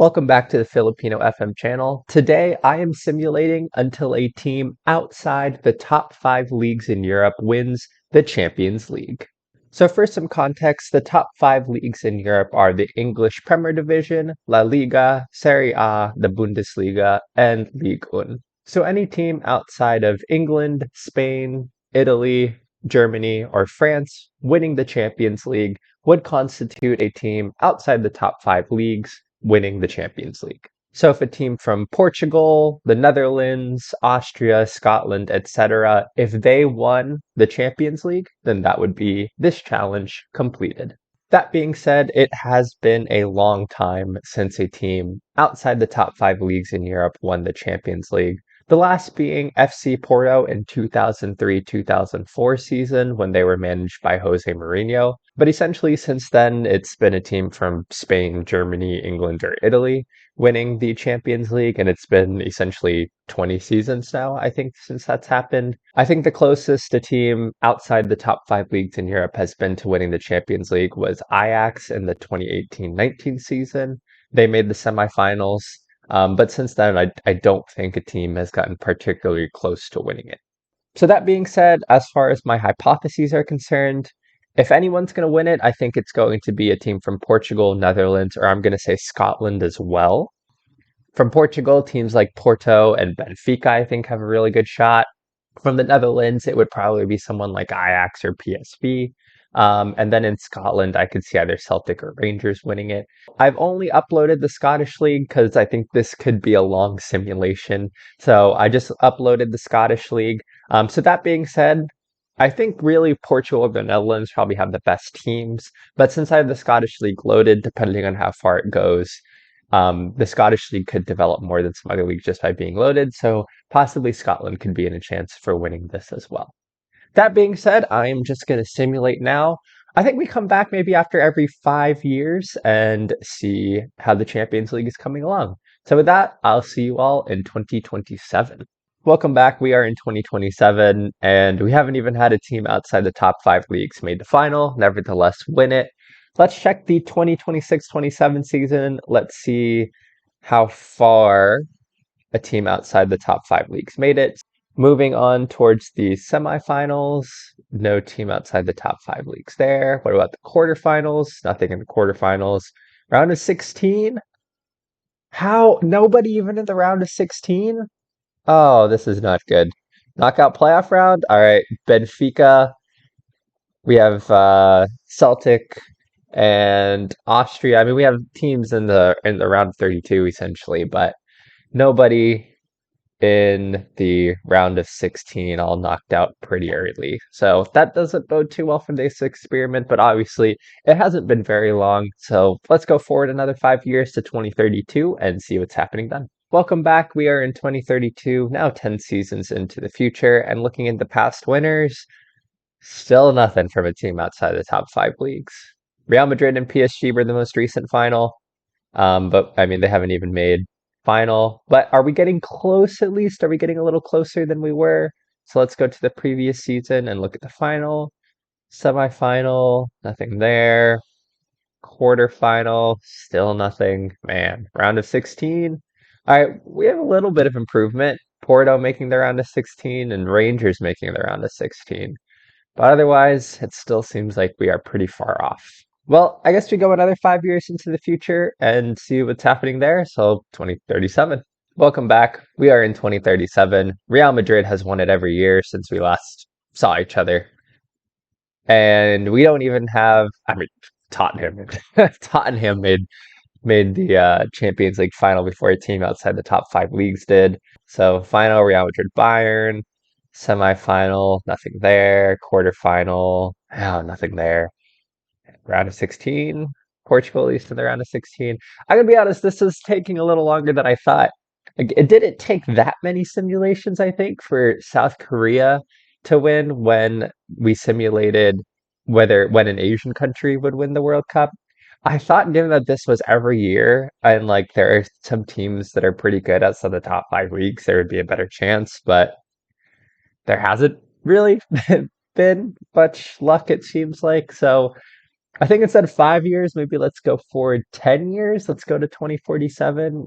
Welcome back to the Filipino FM channel. Today I am simulating until a team outside the top 5 leagues in Europe wins the Champions League. So for some context, the top 5 leagues in Europe are the English Premier Division, La Liga, Serie A, the Bundesliga, and Ligue 1. So any team outside of England, Spain, Italy, Germany, or France winning the Champions League would constitute a team outside the top 5 leagues winning the Champions League. So if a team from Portugal, the Netherlands, Austria, Scotland, etc., if they won the Champions League, then that would be this challenge completed. That being said, it has been a long time since a team outside the top 5 leagues in Europe won the Champions League. The last being FC Porto in 2003-2004 season when they were managed by Jose Mourinho. But essentially since then, it's been a team from Spain, Germany, England, or Italy winning the Champions League, and it's been essentially 20 seasons now, I think, since that's happened. I think the closest a team outside the top 5 leagues in Europe has been to winning the Champions League was Ajax in the 2018-19 season. They made the semifinals. But since then, I don't think a team has gotten particularly close to winning it. So that being said, as far as my hypotheses are concerned, if anyone's going to win it, I think it's going to be a team from Portugal, Netherlands, or I'm going to say Scotland as well. From Portugal, teams like Porto and Benfica, I think, have a really good shot. From the Netherlands, it would probably be someone like Ajax or PSV. And then in Scotland, I could see either Celtic or Rangers winning it. I've only uploaded the Scottish League because I think this could be a long simulation. So I just uploaded the Scottish League. So that being said, I think really Portugal or the Netherlands probably have the best teams. But since I have the Scottish League loaded, depending on how far it goes, the Scottish League could develop more than some other leagues just by being loaded. So possibly Scotland could be in a chance for winning this as well. That being said, I am just going to simulate now. I think we come back maybe after every 5 years and see how the Champions League is coming along. So with that, I'll see you all in 2027. Welcome back. We are in 2027, and we haven't even had a team outside the top 5 leagues made the final, nevertheless win it. Let's check the 2026-27 season. Let's see how far a team outside the top 5 leagues made it. Moving on towards the semifinals, no team outside the top 5 leagues there. What about the quarterfinals? Nothing in the quarterfinals. Round of 16? How? Nobody even in the round of 16? Oh, this is not good. Knockout playoff round? All right, Benfica. We have Celtic and Austria. I mean, we have teams in the round of 32 essentially, but nobody in the round of 16 all knocked out pretty early. So that doesn't bode too well for this experiment, but obviously it hasn't been very long. So let's go forward another 5 years to 2032 and see what's happening then. Welcome back. We are in 2032, now 10 seasons into the future, and looking at the past winners, still nothing from a team outside the top 5 leagues. Real Madrid and PSG were the most recent final, but I mean, they haven't even made final. But are we getting close at least? Are we getting a little closer than we were? So let's go to the previous season and look at the final. Semifinal, nothing there. Quarterfinal, still nothing. Man, round of 16. All right, we have a little bit of improvement. Porto making the round of 16 and Rangers making the round of 16. But otherwise, it still seems like we are pretty far off. Well, I guess we go another 5 years into the future and see what's happening there. So 2037. Welcome back. We are in 2037. Real Madrid has won it every year since we last saw each other. And we don't even have, I mean, Tottenham. Tottenham made the Champions League final before a team outside the top 5 leagues did. So final, Real Madrid Bayern. Semi-final, nothing there. Quarterfinal, oh, nothing there. Round of 16, Portugal at least in the round of 16. I'm gonna be honest, this is taking a little longer than I thought. Like, it didn't take that many simulations, I think, for South Korea to win when we simulated when an Asian country would win the World Cup. I thought given that this was every year and like there are some teams that are pretty good outside the top 5 leagues, there would be a better chance, but there hasn't really been much luck, it seems like. So I think instead of 5 years, maybe let's go forward 10 years. Let's go to 2047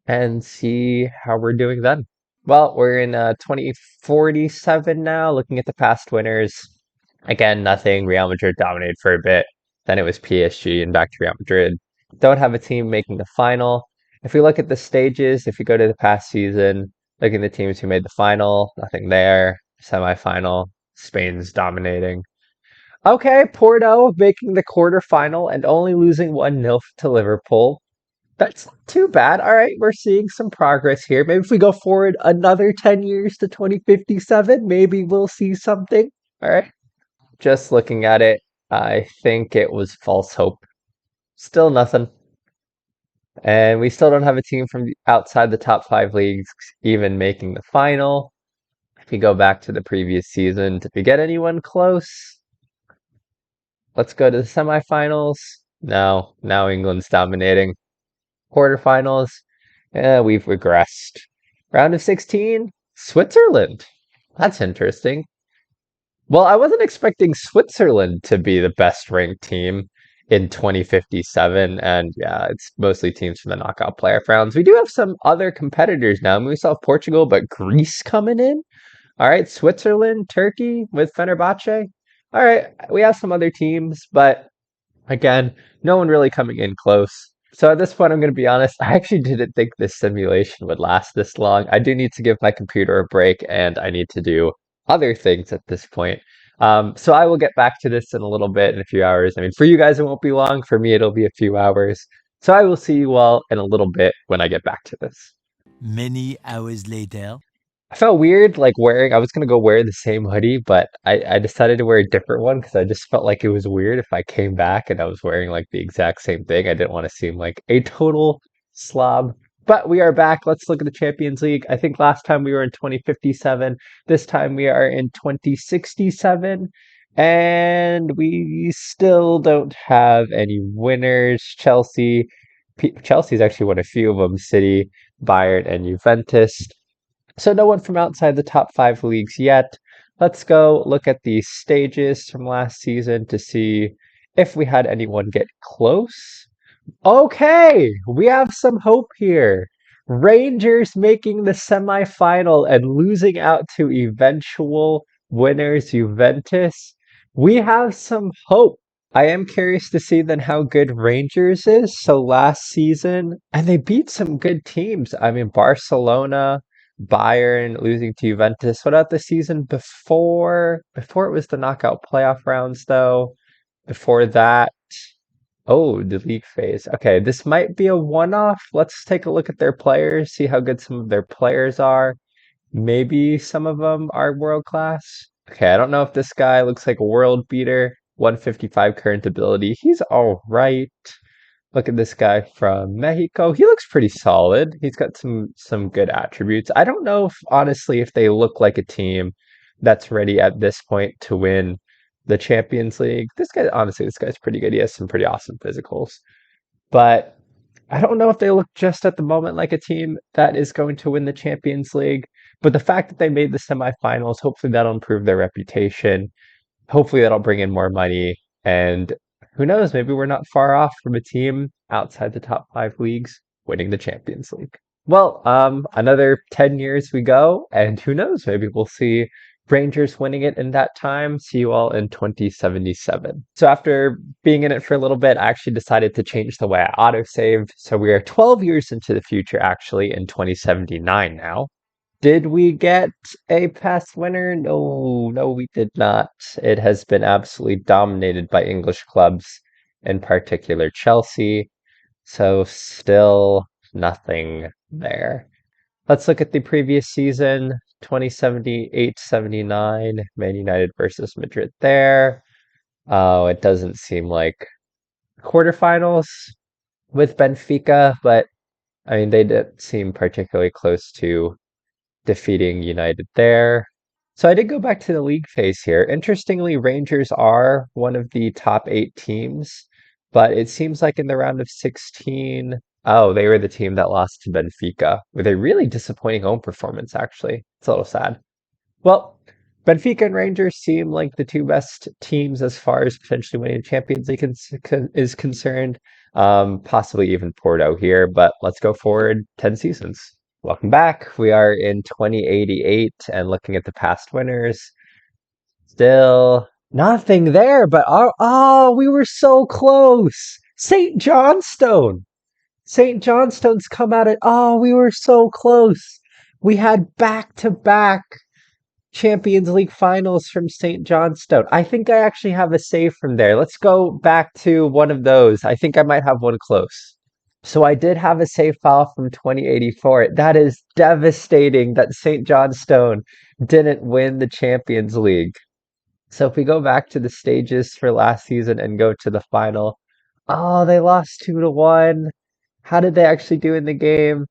and see how we're doing then. Well, we're in 2047 now, looking at the past winners. Again, nothing. Real Madrid dominated for a bit. Then it was PSG and back to Real Madrid. Don't have a team making the final. If we look at the stages, if you go to the past season, look at the teams who made the final, nothing there. Semi-final, Spain's dominating. Okay, Porto making the quarterfinal and only losing 1-0 to Liverpool. That's not too bad. All right, we're seeing some progress here. Maybe if we go forward another 10 years to 2057, maybe we'll see something. All right. Just looking at it, I think it was false hope. Still nothing. And we still don't have a team from outside the top five leagues even making the final. If you go back to the previous season, did we get anyone close? Let's go to the semifinals. No, now England's dominating. Quarterfinals, we've regressed. Round of 16, Switzerland. That's interesting. Well, I wasn't expecting Switzerland to be the best ranked team in 2057. And yeah, it's mostly teams from the knockout playoff rounds. We do have some other competitors now. I mean, we saw Portugal, but Greece coming in. All right, Switzerland, Turkey with Fenerbahce. All right, we have some other teams, but again, no one really coming in close. So at this point, I'm going to be honest, I actually didn't think this simulation would last this long. I do need to give my computer a break and I need to do other things at this point. So I will get back to this in a little bit, in a few hours. I mean, for you guys, it won't be long. For me, it'll be a few hours. So I will see you all in a little bit when I get back to this. Many hours later. I felt weird like wearing, I was gonna go wear the same hoodie, but I decided to wear a different one because I just felt like it was weird if I came back and I was wearing like the exact same thing. I didn't want to seem like a total slob. But we are back. Let's look at the Champions League. I think last time we were in 2057. This time we are in 2067. And we still don't have any winners. Chelsea's actually won a few of them, City, Bayern, and Juventus. So no one from outside the top five leagues yet. Let's go look at the stages from last season to see if we had anyone get close. Okay, we have some hope here. Rangers making the semifinal and losing out to eventual winners Juventus. We have some hope. I am curious to see then how good Rangers is. So last season, and they beat some good teams. I mean, Barcelona, Bayern losing to Juventus. What about the season before? Before it was the knockout playoff rounds, though. Before that, oh, the league phase. Okay, this might be a one-off. Let's take a look at their players, see how good some of their players are. Maybe some of them are world class. Okay, I don't know if this guy looks like a world beater. 155 current ability. He's all right. Look at this guy from Mexico. He looks pretty solid. He's got some good attributes. I don't know if honestly if they look like a team that's ready at this point to win the Champions League. This guy's pretty good. He has some pretty awesome physicals. But I don't know if they look just at the moment like a team that is going to win the Champions League. But the fact that they made the semifinals, hopefully that'll improve their reputation. Hopefully that'll bring in more money. And who knows, maybe we're not far off from a team outside the top five leagues winning the Champions League. Well, another 10 years we go, and who knows, maybe we'll see Rangers winning it in that time. See you all in 2077. So after being in it for a little bit, I actually decided to change the way I autosaved. So we are 12 years into the future, actually, in 2079 now. Did we get a past winner? No, we did not. It has been absolutely dominated by English clubs, in particular Chelsea. So still nothing there. Let's look at the previous season, 2078-79, Man United versus Madrid there. Oh, it doesn't seem like quarterfinals with Benfica, but I mean, they didn't seem particularly close to defeating United there. So I did go back to the league phase here. Interestingly, Rangers are one of the top eight teams, but it seems like in the round of 16, oh, they were the team that lost to Benfica with a really disappointing home performance, actually. It's a little sad. Well, Benfica and Rangers seem like the two best teams as far as potentially winning the Champions League is concerned. Possibly even Porto here, but let's go forward 10 seasons. Welcome back. We are in 2088 and looking at the past winners. Still nothing there, but we were so close. St. Johnstone. St. Johnstone's come out at, we were so close. We had back-to-back Champions League finals from St. Johnstone. I think I actually have a save from there. Let's go back to one of those. I think I might have one close. So I did have a save file from 2084. That is devastating that St. Johnstone didn't win the Champions League. So if we go back to the stages for last season and go to the final, they lost 2-1. How did they actually do in the game?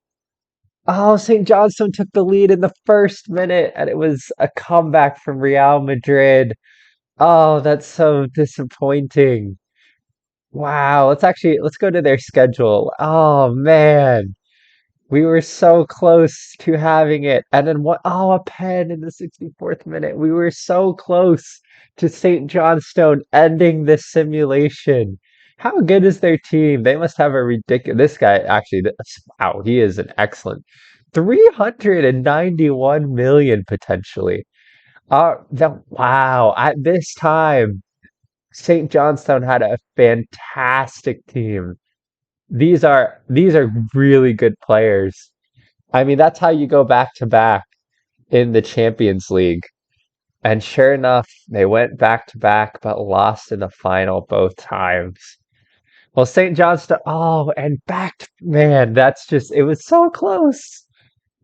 Oh, St. Johnstone took the lead in the first minute, and it was a comeback from Real Madrid. Oh, that's so disappointing. Wow, let's go to their schedule. Oh man. We were so close to having it. And then what? Oh, a pen in the 64th minute. We were so close to St. Johnstone ending this simulation. How good is their team? They must have a ridiculous. This guy, actually, wow, he is an excellent 391 million potentially. Wow. At this time, St. Johnstone had a fantastic team. These are really good players. I mean, that's how you go back to back in the Champions League. And sure enough, they went back to back, but lost in the final both times. Well, St. Johnstone, and man, it was so close.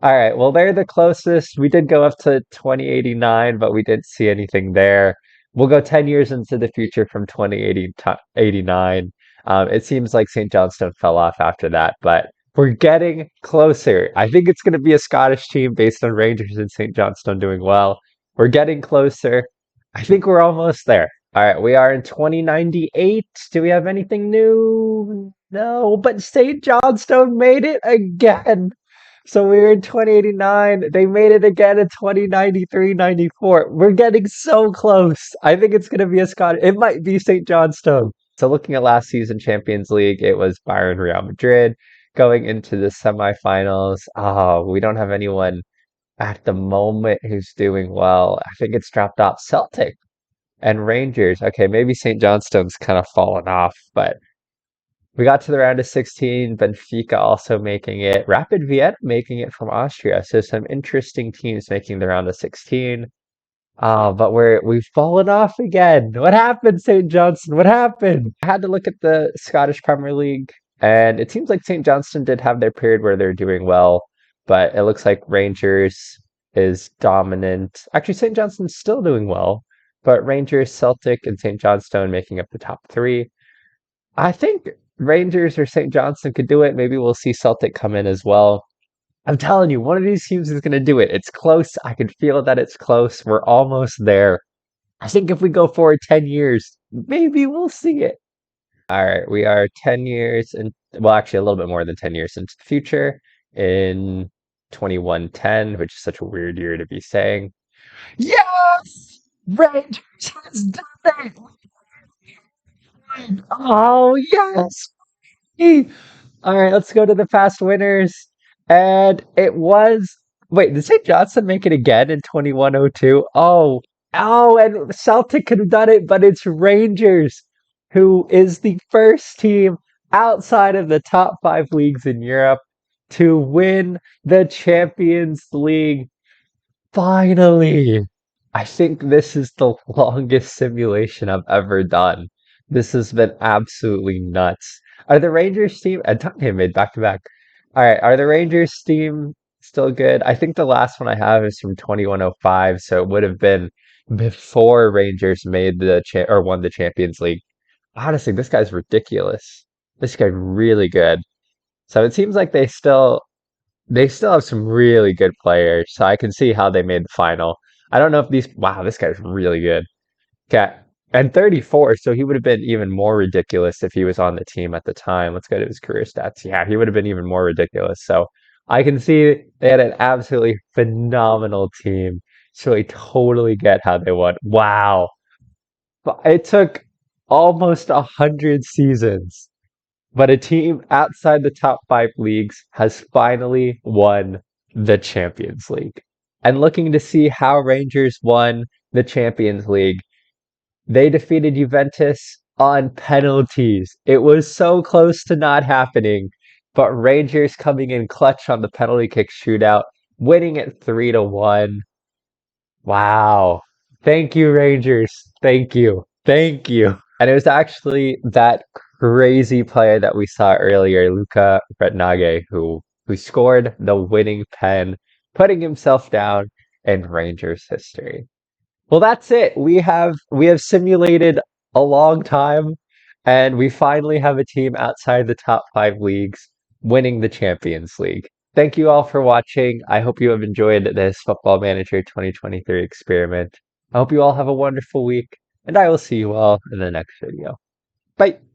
All right, well, they're the closest. We did go up to 2089, but we didn't see anything there. We'll go 10 years into the future from 2080 to 89. It seems like St. Johnstone fell off after that, but we're getting closer. I think it's going to be a Scottish team based on Rangers and St. Johnstone doing well. We're getting closer. I think we're almost there. All right, we are in 2098. Do we have anything new? No, but St. Johnstone made it again. So we were in 2089. They made it again in 2093, 94. We're getting so close. I think it's going to be a Scott. It might be St. Johnstone. So looking at last season Champions League, it was Bayern Real Madrid going into the semifinals. Oh, we don't have anyone at the moment who's doing well. I think it's dropped off Celtic and Rangers. Okay, maybe St. Johnstone's kind of fallen off, but we got to the round of 16, Benfica also making it, Rapid Vienna making it from Austria. So some interesting teams making the round of 16. But we've fallen off again. What happened, St. Johnstone? What happened? I had to look at the Scottish Premier League, and it seems like St. Johnstone did have their period where they're doing well, but it looks like Rangers is dominant. Actually, St. Johnstone's still doing well, but Rangers, Celtic, and St. Johnstone making up the top three. I think Rangers or St. Johnstone could do it. Maybe we'll see Celtic come in as well. I'm telling you, one of these teams is going to do it. It's close. I can feel that it's close. We're almost there. I think if we go forward 10 years, maybe we'll see it. All right, we are 10 years and well, actually a little bit more than 10 years into the future in 2110, which is such a weird year to be saying. Yes! Rangers has done it! Oh, yes! All right, let's go to the past winners. And it was wait, did St. Johnstone make it again in 2102? And Celtic could have done it, but it's Rangers who is the first team outside of the top five leagues in Europe to win the Champions League. Finally! I think this is the longest simulation I've ever done. This has been absolutely nuts. Are the Rangers team and Tottenham made back to back? All right, are the Rangers team still good? I think the last one I have is from 2105, so it would have been before Rangers made or won the Champions League. Honestly, this guy's ridiculous. This guy's really good. So it seems like they still have some really good players, so I can see how they made the final. I don't know if wow, this guy's really good. Okay. And 34, so he would have been even more ridiculous if he was on the team at the time. Let's go to his career stats. Yeah, he would have been even more ridiculous. So I can see they had an absolutely phenomenal team. so I totally get how they won. Wow. But it took almost 100 seasons, but a team outside the top five leagues has finally won the Champions League. And looking to see how Rangers won the Champions League, they defeated Juventus on penalties. It was so close to not happening, but Rangers coming in clutch on the penalty kick shootout, winning it 3-1. Wow. Thank you, Rangers. Thank you. Thank you. And it was actually that crazy player that we saw earlier, Luca Retnage, who scored the winning pen, putting himself down in Rangers history. Well, that's it. We have simulated a long time, and we finally have a team outside the top five leagues winning the Champions League. Thank you all for watching. I hope you have enjoyed this Football Manager 2023 experiment. I hope you all have a wonderful week, and I will see you all in the next video. Bye.